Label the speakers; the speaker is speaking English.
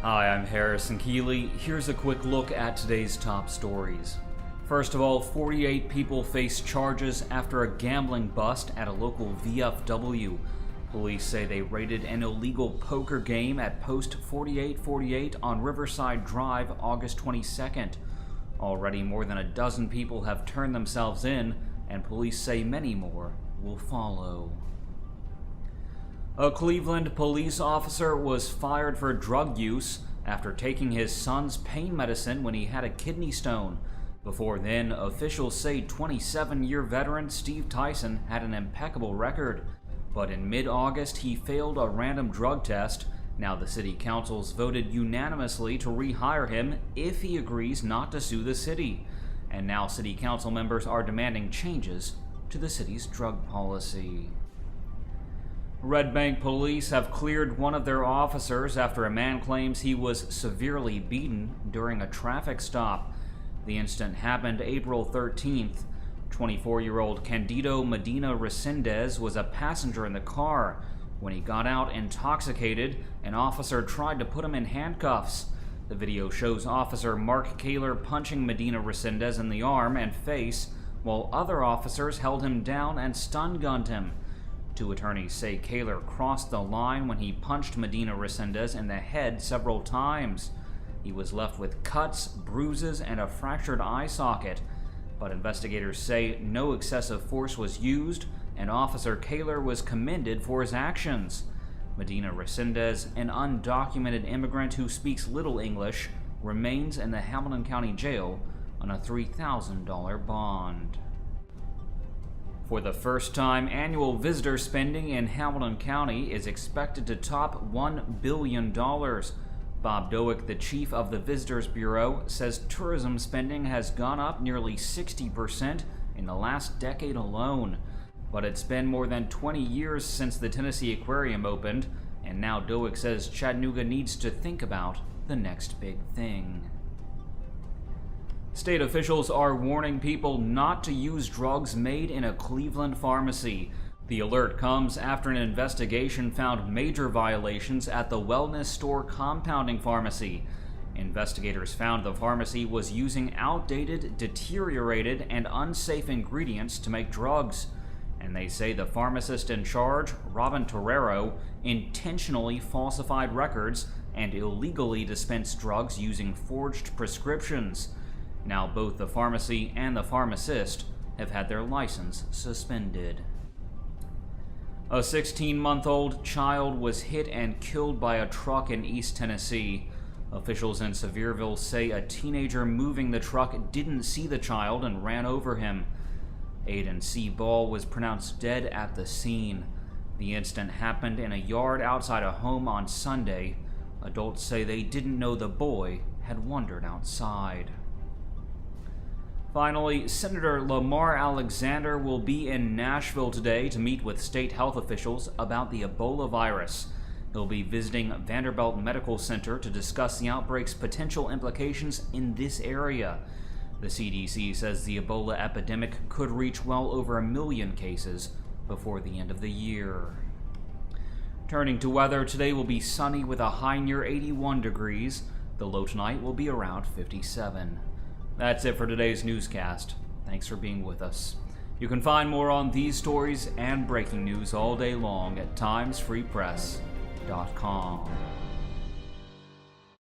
Speaker 1: Hi, I'm Harrison Keeley. Here's a quick look at today's top stories. First of all, 48 people face charges after a gambling bust at a local VFW. Police say they raided an illegal poker game at Post 4848 on Riverside Drive August 22nd. Already more than a dozen people have turned themselves in, and police say many more will follow. A Cleveland police officer was fired for drug use after taking his son's pain medicine when he had a kidney stone. Before then, officials say 27-year veteran Steve Tyson had an impeccable record. But in mid-August, he failed a random drug test. Now the city councils voted unanimously to rehire him if he agrees not to sue the city. And now city council members are demanding changes to the city's drug policy. Red Bank police have cleared one of their officers after a man claims he was severely beaten during a traffic stop. The incident happened April 13th. 24-year-old Candido Medina-Resendiz was a passenger in the car. When he got out intoxicated, an officer tried to put him in handcuffs. The video shows Officer Mark Kaler punching Medina-Resendiz in the arm and face, while other officers held him down and stun-gunned him. Two attorneys say Kaler crossed the line when he punched Medina-Resendiz in the head several times. He was left with cuts, bruises, and a fractured eye socket. But investigators say no excessive force was used, and Officer Kaler was commended for his actions. Medina-Resendiz, an undocumented immigrant who speaks little English, remains in the Hamilton County Jail on a $3,000 bond. For the first time, annual visitor spending in Hamilton County is expected to top $1 billion. Bob Doak, the chief of the Visitors Bureau, says tourism spending has gone up nearly 60% in the last decade alone. But it's been more than 20 years since the Tennessee Aquarium opened, and now Doak says Chattanooga needs to think about the next big thing. State officials are warning people not to use drugs made in a Cleveland pharmacy. The alert comes after an investigation found major violations at the Wellness Store compounding pharmacy. Investigators found the pharmacy was using outdated, deteriorated, and unsafe ingredients to make drugs. And they say the pharmacist in charge, Robin Torero, intentionally falsified records and illegally dispensed drugs using forged prescriptions. Now both the pharmacy and the pharmacist have had their license suspended. A 16-month-old child was hit and killed by a truck in East Tennessee. Officials in Sevierville say a teenager moving the truck didn't see the child and ran over him. Aiden C. Ball was pronounced dead at the scene. The incident happened in a yard outside a home on Sunday. Adults say they didn't know the boy had wandered outside. Finally, Senator Lamar Alexander will be in Nashville today to meet with state health officials about the Ebola virus. He'll be visiting Vanderbilt Medical Center to discuss the outbreak's potential implications in this area. The CDC says the Ebola epidemic could reach well over 1 million cases before the end of the year. Turning to weather, today will be sunny with a high near 81 degrees. The low tonight will be around 57. That's it for today's newscast. Thanks for being with us. You can find more on these stories and breaking news all day long at timesfreepress.com.